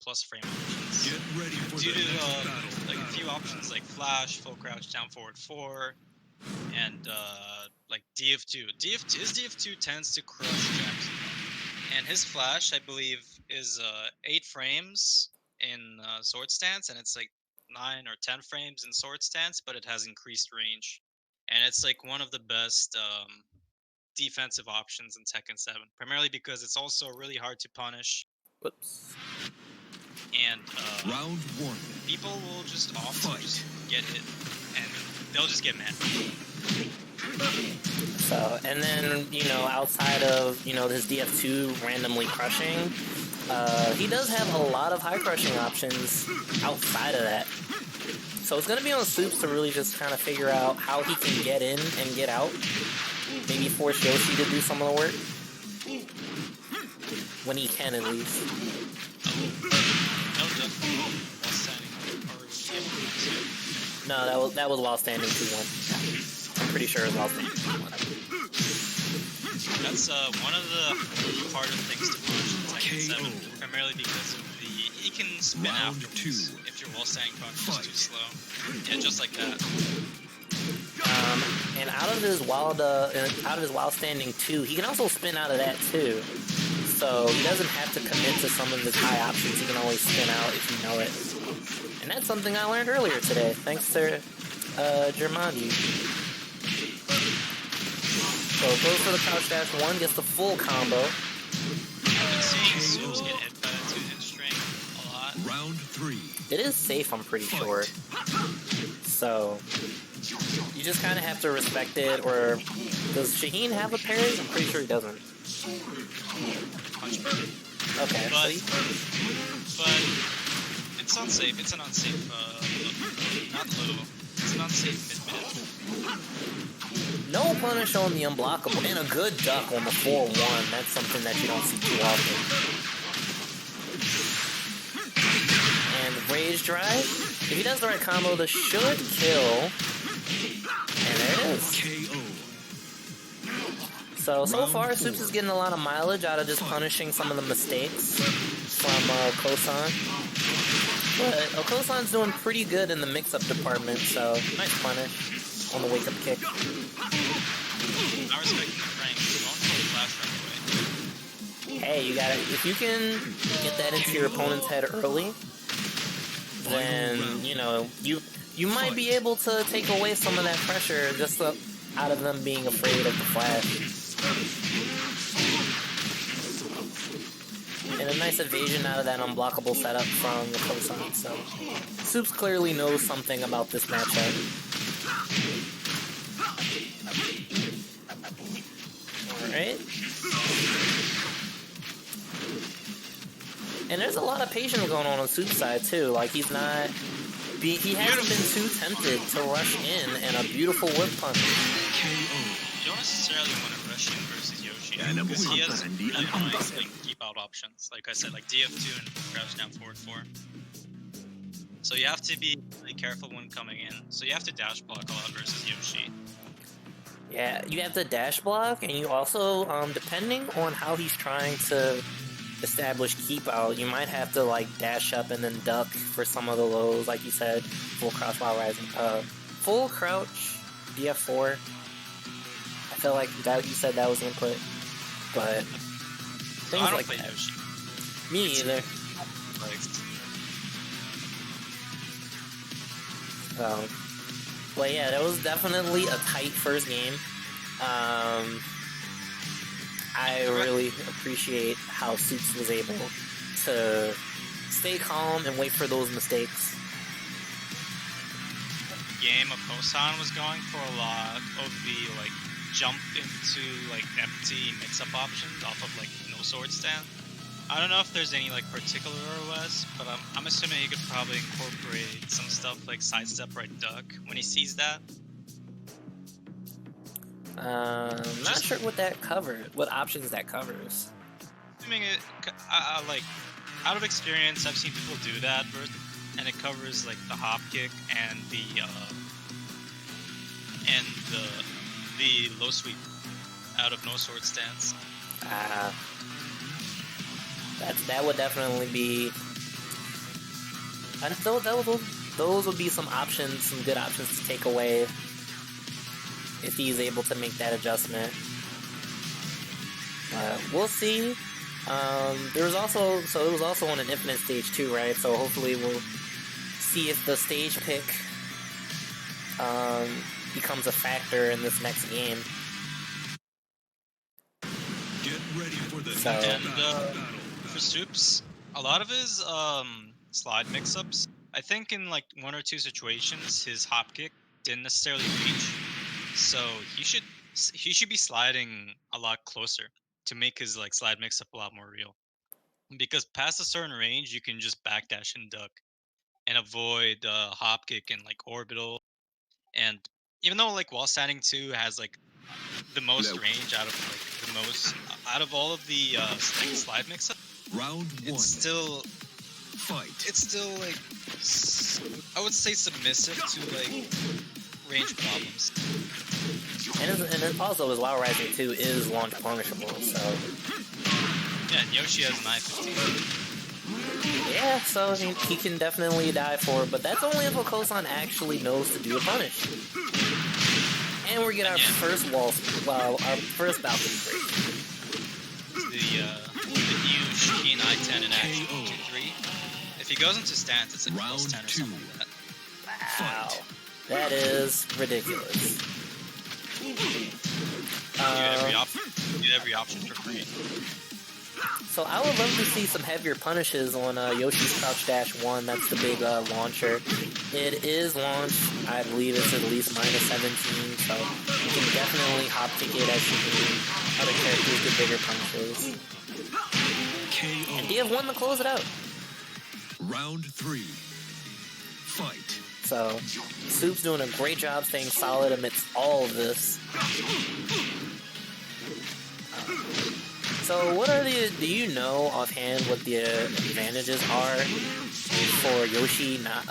plus frame options. Get ready for Due the to next battle. like a few options like flash, full crouch, down forward 4, and like DF2. His DF2 tends to crush jabs, and his flash, I believe, is 8 frames in sword stance, and it's like 9 or 10 frames in sword stance, but it has increased range, and it's like one of the best defensive options in Tekken 7, primarily because it's also really hard to punish. Whoops. And Round 1. People will just often just get hit, and they'll just get mad. So, and then, you know, outside of, you know, his DF2 randomly crushing, he does have a lot of high crushing options outside of that. So it's going to be on Supes to really just kind of figure out how he can get in and get out. Maybe force Yoshi to do some of the work. When he can, at least. No, that was while standing 2-1. I'm pretty sure it was while standing 2-1. That's one of the harder things to punch in Tekken 7, primarily because of he can spin afterwards if your wall standing punch is too slow. Yeah, just like that. And out of his while standing 2, he can also spin out of that too. So he doesn't have to commit to some of his high options. He can always spin out if you know it. And that's something I learned earlier today, thanks to Germandi. So goes for the crouch dash 1, gets the full combo. I've been seeing Supes get hit by that 2-hit string a lot. Round 3. It is safe, I'm pretty sure. So you just kind of have to respect it. Or does Shaheen have a parry? I'm pretty sure he doesn't. Okay. But it's unsafe. It's an unsafe, not low. It's an unsafe mid-mid. No punish on the unblockable, and a good duck on the 4-1. That's something that you don't see too often. And Rage Drive. If he does the right combo, this should kill. And there it is. So far, Supes is getting a lot of mileage out of just punishing some of the mistakes from Okosan. But Okosan's doing pretty good in the mix-up department, so nice punish on the wake-up kick. I respect the frame. Don't throw the flash right away. Hey, you gotta, if you can get that into your opponent's head early, then, you know, you might be able to take away some of that pressure just out of them being afraid of the flash. And a nice evasion out of that unblockable setup from Okosan. So Supes clearly knows something about this matchup. Alright. And there's a lot of patience going on Supes' side too. Like he hasn't been too tempted to rush in, and a beautiful whip punch. You don't necessarily want to rush in versus Yoshi, because he has really nice keep out options. Like I said, like DF2 and crouch down forward 4. So you have to be really careful when coming in. So you have to dash block a lot versus Yoshi. Yeah, you have to dash block, and you also, depending on how he's trying to establish keep out, you might have to like dash up and then duck for some of the lows, like you said, full crouch while rising. Full crouch, DF4. I feel like that you said that was input, but things I don't like play that. Yoshi. Me either. But yeah, that was definitely a tight first game. I really appreciate how Supes was able to stay calm and wait for those mistakes. Game Okosan was going for a lot of the like jump into like empty mix-up options off of like no sword stand. I don't know if there's any like particular OS, but I'm assuming he could probably incorporate some stuff like sidestep right duck when he sees that. Not sure what that covers. What options that covers. Assuming it, like out of experience, I've seen people do that, and it covers like the hop kick and the low sweep out of no sword stance. That would definitely be And those would be some options, some good options to take away if he's able to make that adjustment. We'll see. There was also, so it was also on an infinite stage too, right? So hopefully we'll see if the stage pick becomes a factor in this next game. Get ready for the So- next And battle. for Supes, a lot of his slide mix-ups, I think in like 1 or 2 situations, his hop kick didn't necessarily reach. So he should be sliding a lot closer to make his like slide mix-up a lot more real. Because past a certain range, you can just backdash and duck and avoid hop kick and like orbital. And even though like wall standing 2 has like the most Low. range out of like the most out of all of the like, slide mix-up, Round 1. it's still Fight. like I would say submissive to like range problems. And then also his WoW Rising 2 is launch punishable, so Yeah, and Yoshi has an I-15. yeah, so he can definitely die for it, but that's only if Okosan actually knows to do a punish. And we get our first our first balcony break. The new Shaheen I-10 in action, KO. 2-3. If he goes into stance, it's like plus Round 10 or 2. something like that. Wow, that is ridiculous. You get every option for free. So I would love to see some heavier punishes on Yoshi's Crouch Dash 1. That's the big launcher. It is launched. I believe it's at least minus 17, so you can definitely hop kick it as you need. Other characters get bigger punches. KO. And DF1 to close it out. Round 3. Fight. So Soup's doing a great job staying solid amidst all of this. So what are do you know offhand what the advantages are for Yoshi not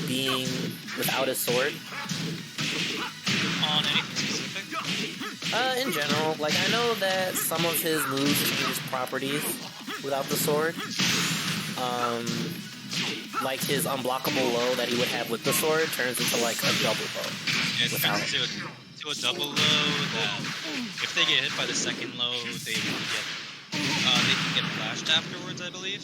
being without his sword? On anything specific? In general, like I know that some of his moves change his properties without the sword. Like his unblockable low that he would have with the sword turns into like a double low. It without turns to a double low that if they get hit by the second low, they can get flashed afterwards, I believe.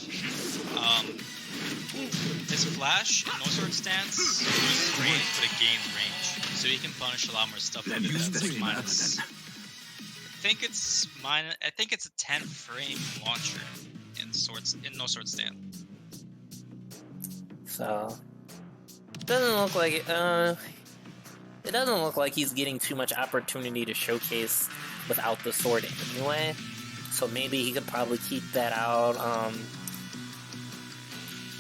His flash in no sword stance loses range, but it gains range, so he can punish a lot more stuff like that. Minus, I think it's a 10 frame launcher in no sword stance. So doesn't look like it doesn't look like he's getting too much opportunity to showcase without the sword anyway. So maybe he could probably keep that out.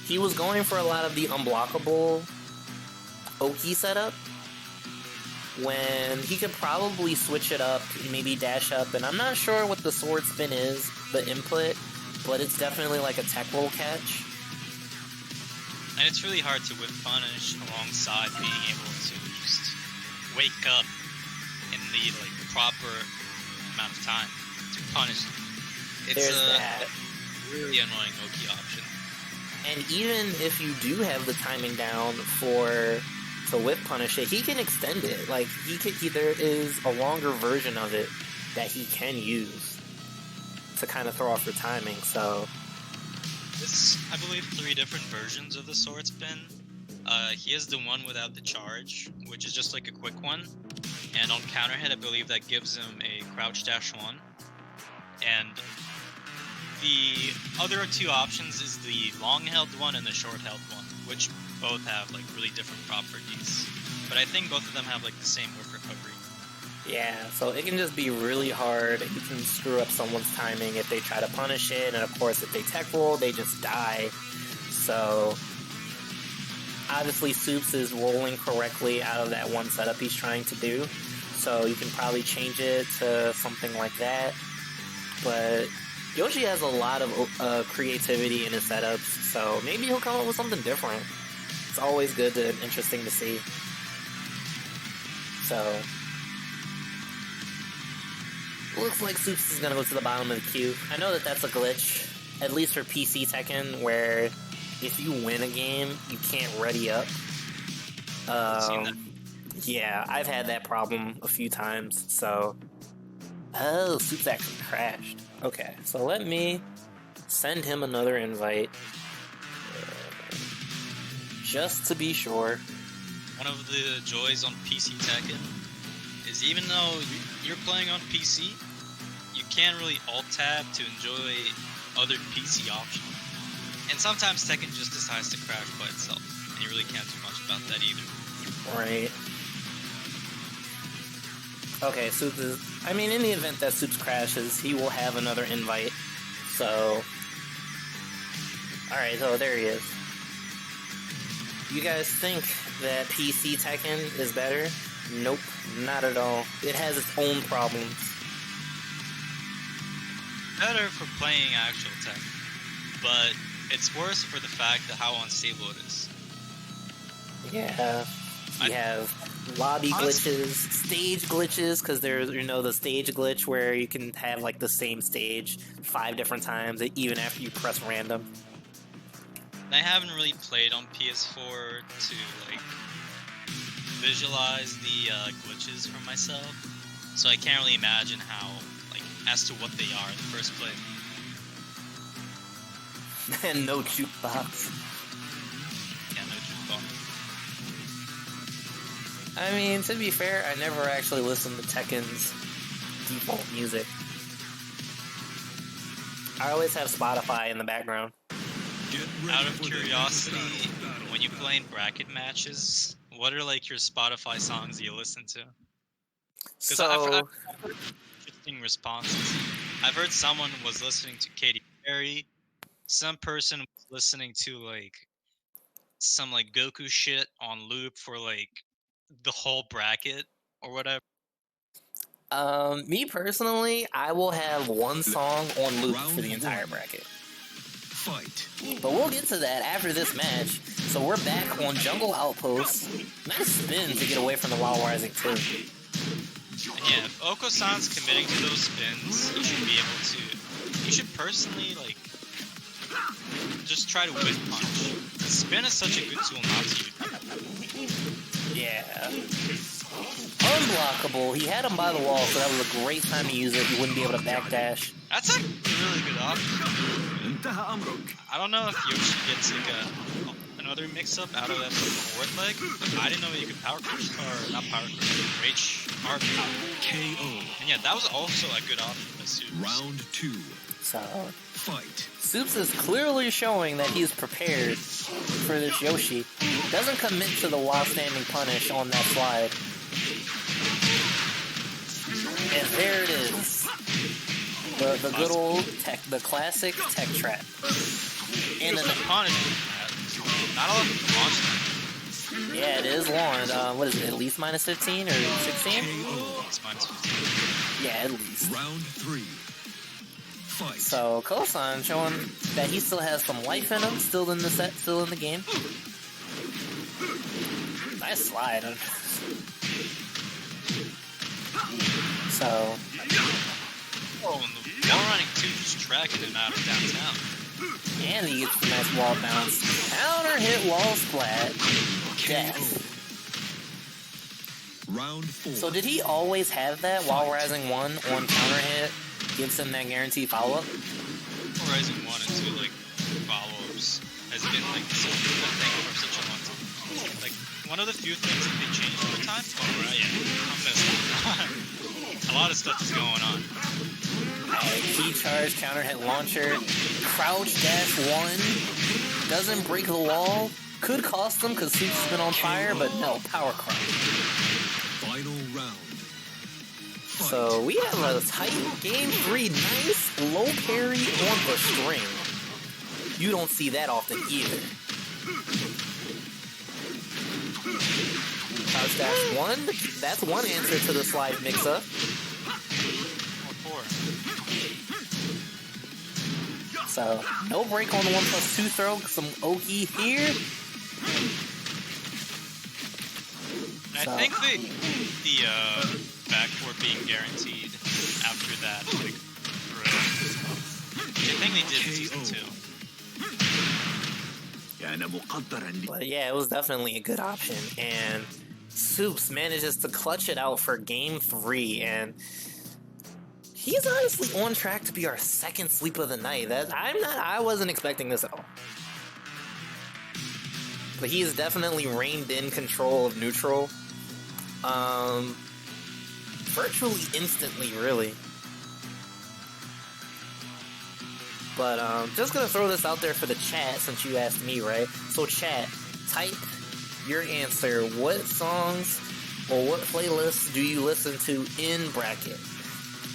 He was going for a lot of the unblockable Oki setup when he could probably switch it up, maybe dash up, and I'm not sure what the sword spin is, the input, but it's definitely like a tech roll catch. And it's really hard to whip punish alongside being able to just wake up in the like proper amount of time to punish. It's There's a that. really annoying Oki option. And even if you do have the timing down to whip punish it, he can extend it. Like there is a longer version of it that he can use to kind of throw off your timing. So There's, I believe, 3 different versions of the sword spin. He has the one without the charge, which is just like a quick one. And on counter hit, I believe that gives him a crouch dash 1. And the other 2 options is the long held one and the short held one, which both have like really different properties. But I think both of them have like the same whip recovery. yeah, so it can just be really hard. You can screw up someone's timing if they try to punish it, and of course if they tech roll, they just die. So obviously Supes is rolling correctly out of that one setup he's trying to do. So you can probably change it to something like that. But Yoshi has a lot of creativity in his setups, so maybe he'll come up with something different. It's always good and interesting to see. So looks like Supes is gonna go to the bottom of the queue. I know that that's a glitch, at least for PC Tekken, where if you win a game, you can't ready up. Seen that. Yeah, I've had that problem a few times, so... Oh, Soup's actually crashed. Okay, so let me send him another invite. Just to be sure. One of the joys on PC Tekken is even though you're playing on PC, you can't really alt-tab to enjoy other PC options. And sometimes Tekken just decides to crash by itself, and you really can't do much about that either. Right. Okay, Soup is... I mean, in the event that Soups crashes, he will have another invite. So... Alright, so there he is. You guys think that PC Tekken is better? Nope, not at all. It has its own problems. Better for playing actual Tekken, but it's worse for the fact that how unstable it is. Yeah, you have lobby glitches, stage glitches, because there's, you know, the stage glitch where you can have, like, the same stage 5 different times, even after you press random. I haven't really played on PS4 to, like, visualize the glitches for myself, so I can't really imagine how, like, as to what they are in the first place. And no jukebox. Yeah, no jukebox. I mean, to be fair, I never actually listened to Tekken's default music. I always have Spotify in the background. Out of curiosity, when you play in bracket matches, what are like your Spotify songs you listen to? Because I've heard interesting responses. I've heard someone was listening to Katy Perry, some person was listening to like some like Goku shit on loop for like the whole bracket or whatever. Me personally, I will have one song on loop for the entire bracket. Fight. But we'll get to that after this match. So we're back on Jungle Outpost. Nice spin to get away from the Wild Rising 2. And yeah, if Okosan's committing to those spins, he should be able to. He should personally like just try to whip punch. Spin is such a good tool not to use. Yeah. Unblockable. He had him by the wall, so that was a great time to use it. He wouldn't be able to backdash. That's a really good option. I don't know if Yoshi gets like another mix-up out of that forward leg, but I didn't know you could power crush, or not power crush, rage RP. KO. And yeah, that was also a good option by Supes. Round 2. So, Fight. Supes is clearly showing that he's prepared for this Yoshi. Doesn't commit to the while standing punish on that slide. And there it is. The good old tech, the classic tech trap. And then the punish, not all of them launch. Yeah, it is one. What is it, at least minus 15 or 16? It's minus 15. Yeah, at least. Round 3. Fight. So, Okosan showing that he still has some life in him, still in the set, still in the game. Nice slide. So... Oh, and the wall running 2 just tracking him out of downtown. And he gets the nice wall bounce. Counter hit wall splat. Death. Round 4. So did he always have that while Rising 1 on counter hit? Gives him that guaranteed follow-up? Rising 1 and 2, like, follow-ups has been, like, such a good thing for such a long time. Like, one of the few things that they changed over time. Oh, right, yeah. I'm gonna stop. A lot of stuff is going on. Key charge, counter hit launcher, crouch dash 1, doesn't break the wall, could cost them because Supes has been on fire, but no, power crush. Final round. Fight. So we have a tight game 3, nice low parry on the string. You don't see that often either. Crouch dash 1, that's one answer to the slide mix-up. So, no break on the 1+2 throw, some Oki here. And I think the backdoor being guaranteed after that, like, throw, which I think they did in Season 2. But yeah, it was definitely a good option. And Supes manages to clutch it out for game 3, and he's honestly on track to be our second sleep of the night. I wasn't expecting this at all. But he has definitely reined in control of neutral. Virtually instantly, really. But just gonna throw this out there for the chat since you asked me, right? So chat, type your answer. What songs or what playlists do you listen to in bracket?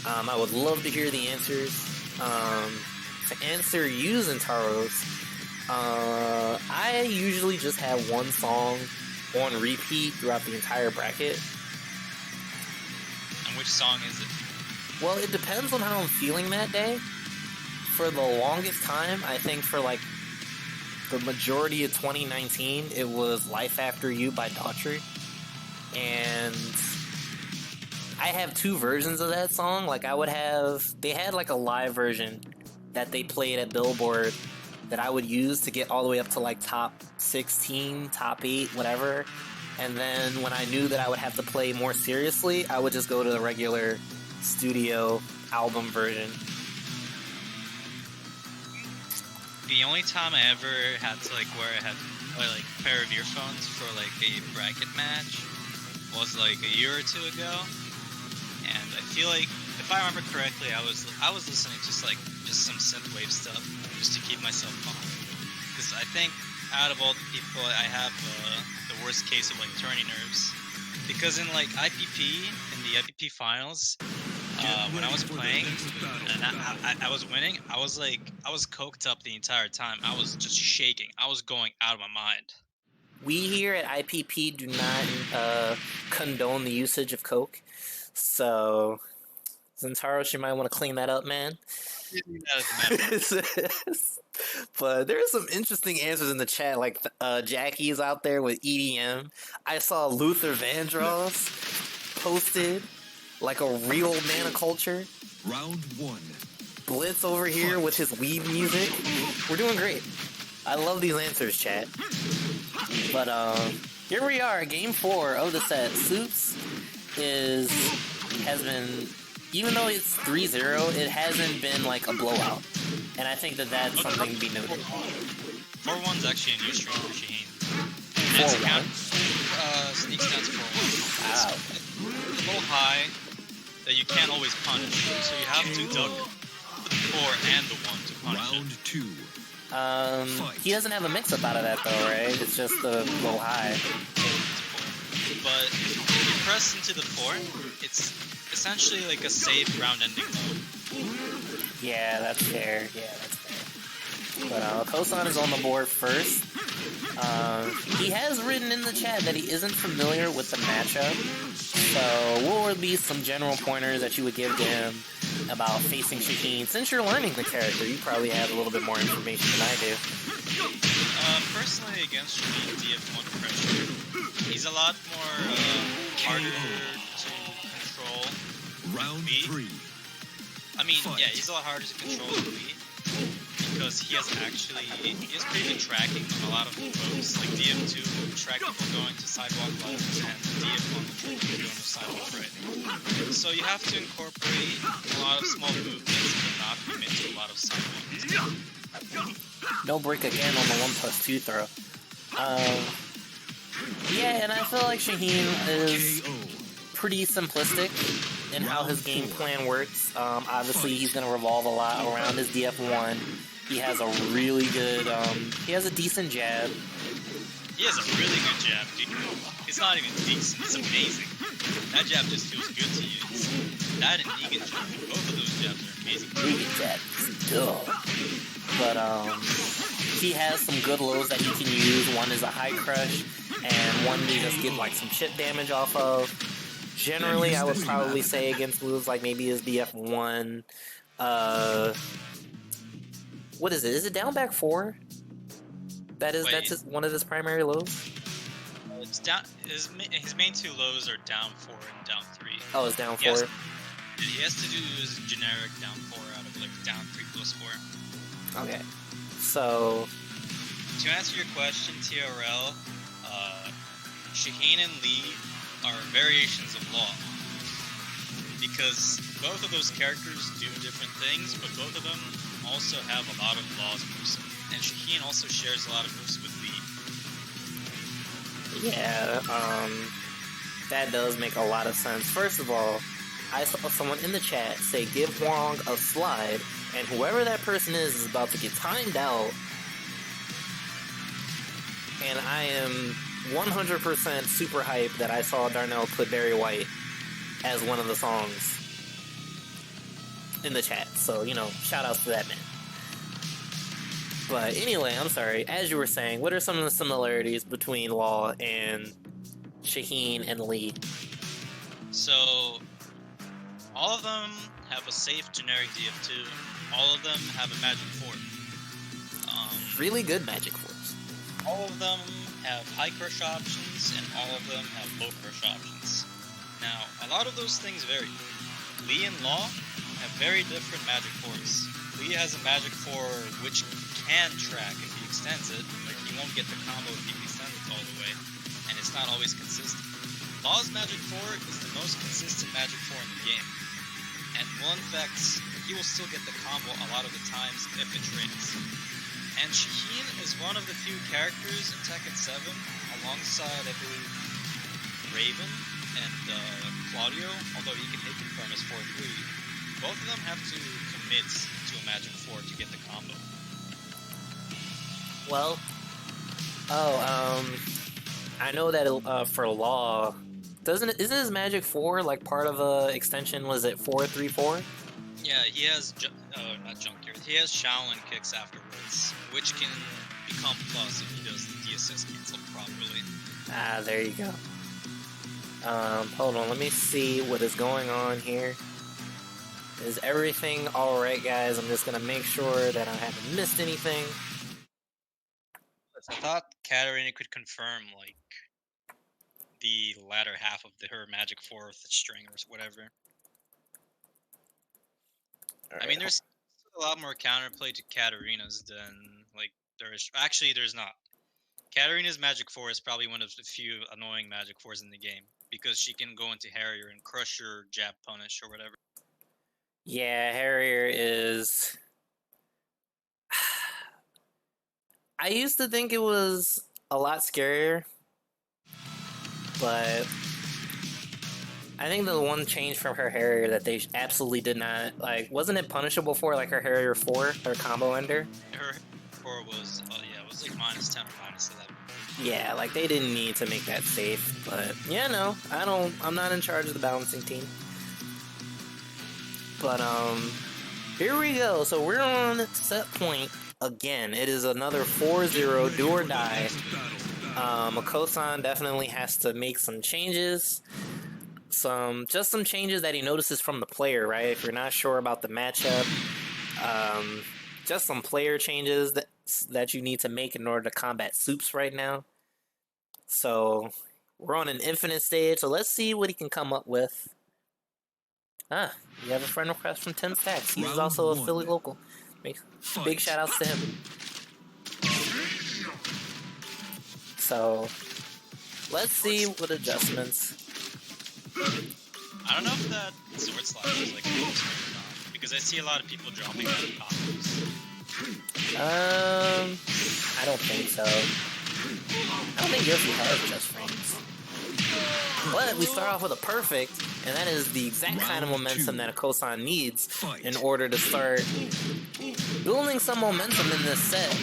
I would love to hear the answers. To answer you, Zentaros, I usually just have one song on repeat throughout the entire bracket. And which song is it? Well, it depends on how I'm feeling that day. For the longest time, I think for like the majority of 2019, it was Life After You by Daughtry. And I have two versions of that song. Like they had like a live version that they played at Billboard that I would use to get all the way up to like top 16, top 8, whatever. And then when I knew that I would have to play more seriously, I would just go to the regular studio album version. The only time I ever had to like wear a pair of earphones for like a bracket match was like a year or two ago, and I feel like if I remember correctly, I was listening to just some synthwave stuff just to keep myself calm, because I think out of all the people I have the worst case of like turning nerves, because in like IPP in the IPP finals. When I was playing and I was winning, I was coked up the entire time. I was just shaking. I was going out of my mind. We here at IPP do not condone the usage of coke, so Zentaros, you might want to clean that up, man. But there's some interesting answers in the chat, like Jackie's out there with EDM. I saw Luther Vandross posted like a real man of culture. Round 1. Blitz over here with his weed music. We're doing great. I love these answers, chat. But here we are, game 4 of the set. Supes has been, even though it's 3-0, it hasn't been like a blowout. And I think that's something to be noted. 4-1's actually a new streak for Shaheen. 4-1? Sneak stands 4-1. Wow. It's a little high that you can't always punish, so you have to duck the 4 and the 1 to punish Round 2. He doesn't have a mix-up out of that though, right? It's just the low high. But if you press into the 4, it's essentially like a safe round-ending mode. Yeah, that's fair. But Okosan is on the board first. He has written in the chat that he isn't familiar with the matchup. So what would be some general pointers that you would give to him about facing Shaheen? Since you're learning the character, you probably have a little bit more information than I do. Personally, against Shaheen DF1 pressure, he's a lot more harder to control. Round 3. I mean, yeah, he's a lot harder to control than me, because he has pretty good tracking on a lot of folks, like DF2 will track people going to sidewalk left, and DF1 will track people going to sidewalk right. So you have to incorporate a lot of small movements and not commit to a lot of sidewalks. No break again on the 1+2 throw. Yeah, and I feel like Shaheen is pretty simplistic in how his game plan works. Obviously, he's going to revolve a lot around his DF1. He has a really good, he has a decent jab. He has a really good jab, dude. It's not even decent, it's amazing. That jab just feels good to use. That and Negan jab, both of those jabs are amazing. Negan jab is dull. But, he has some good lows that he can use. One is a high crush, and one you just get like some chip damage off of. Generally, I would probably say against moves like maybe his DF1. What is it? Is it down back 4? That's one of his primary lows? It's down. His main 2 lows are down 4 and down 3. Oh, it's down 4? He has to do his generic down 4 out of like down 3+4. Okay. So to answer your question, TRL, Shaheen and Lee are variations of Law. Because both of those characters do different things, but both of them also have a lot of Law's moves. And Shaheen also shares a lot of moves with Lee. Yeah, that does make a lot of sense. First of all, I saw someone in the chat say give Wong a slide, and whoever that person is about to get timed out. And I am 100% super hyped that I saw Darnell put Barry White as one of the songs in the chat. So, you know, shout outs to that man. But anyway, I'm sorry. As you were saying, what are some of the similarities between Law and Shaheen and Lee? So, all of them have a safe generic DF2. All of them have a magic fort. Really good magic force. All of them have high crush options, and all of them have low crush options. Now, a lot of those things vary. Lee and Law have very different magic forts. Lee has a magic for which can track if he extends it. Like, he won't get the combo if he extends it all the way, and it's not always consistent. Law's magic 4 is the most consistent magic 4 in the game, and will in fact, he will still get the combo a lot of the times if it trades. And Shaheen is one of the few characters in Tekken 7, alongside, I believe, Raven and Claudio, although he can hit confirm his 4-3. Both of them have to commit to a magic 4 to get the combo. Well, I know that for Law, isn't his magic 4 like part of a extension? Was it 4-3-4? Yeah, he has not Junkyard. He has Shaolin kicks afterwards, which can become plus if he does the DSS cancel properly. Ah, there you go. Hold on, let me see what is going on here. Is everything alright, guys? I'm just gonna make sure that I haven't missed anything. I thought Katarina could confirm, like, the latter half of her magic 4th string or whatever. I mean, there's a lot more counterplay to Katarina's than, like, there's not. Katarina's magic 4 is probably one of the few annoying magic 4s in the game, because she can go into Harrier and crush your jab punish or whatever. Yeah, Harrier is... I used to think it was a lot scarier, but I think the one change from her Harrier that they absolutely did not, like, wasn't it punishable for, like, her Harrier 4, her combo ender? Her 4 was, it was like -10 or -11. Yeah, like, they didn't need to make that safe, but, yeah, no, I'm not in charge of the balancing team. But, here we go, so we're on set point again. It is another 4-0 do or die. Okosan definitely has to make some changes. Just some changes that he notices from the player, right? If you're not sure about the matchup, just some player changes that you need to make in order to combat Supes right now. So we're on an infinite stage, so let's see what he can come up with. You have a friend request from 10 Stacks. He's also a Philly local. Big shout outs to him. So let's see what adjustments. I don't know if that sword slash is like or not, because I see a lot of people dropping out of combos. I don't think so. I don't think Yoshi has just frames. But we start off with a perfect, and that is the exact kind of momentum that Okosan needs in order to start building some momentum in this set.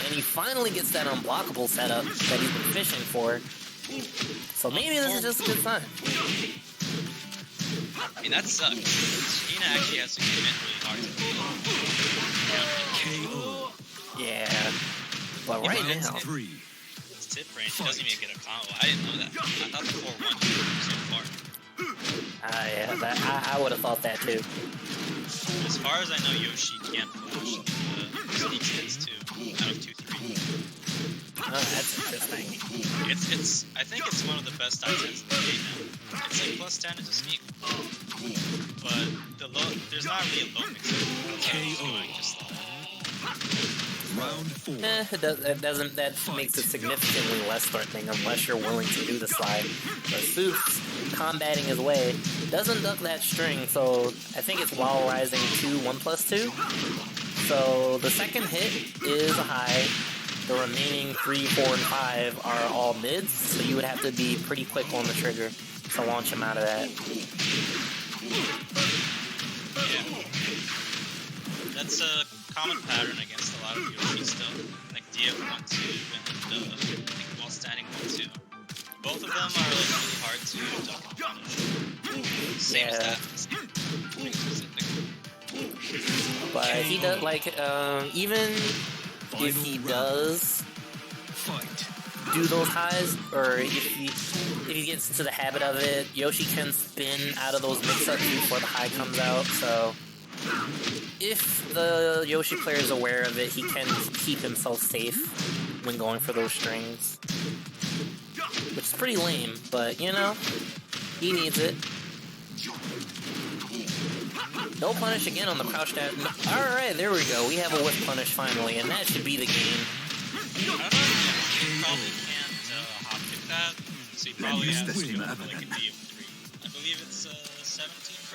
And he finally gets that unblockable setup that he's been fishing for. So maybe this is just a good sign. I mean, that sucks. Sheena actually has to commit really hard to Yeah. But right now... It's tip range. He doesn't even get a combo. I didn't know that. I thought the 4-1 was so far. Yeah, I would have thought that too. As far as I know, Yoshi can't flash sneak hits too, out of 2-3. Oh, that's interesting. I think it's one of the best items in the game now. It's like +10 is a sneak. But there's not really a low mix. That's what I was doing just Round 4. It doesn't. That makes it significantly less threatening unless you're willing to do the slide. But Supes, combating his way, doesn't duck that string, so I think it's while rising 2, 1+2. So the second hit is a high. The remaining 3, 4, and 5 are all mids, so you would have to be pretty quick on the trigger to launch him out of that. Yeah. That's a common pattern against a lot of Yoshi stuff. Like DF 1-2 and like while standing 1-2. Both of them are like really hard to duck and punish. Same as that. But he does, like, even if he does do those highs, or if he gets into the habit of it, Yoshi can spin out of those mix-ups before the high comes out, so if the Yoshi player is aware of it, he can keep himself safe when going for those strings. Which is pretty lame, but, you know, he needs it. No punish again on the crouch dash. Alright, there we go. We have a whip punish finally, and that should be the game. I don't know, you probably can't hop kick that, so you probably have to do like a DF3. I believe it's 17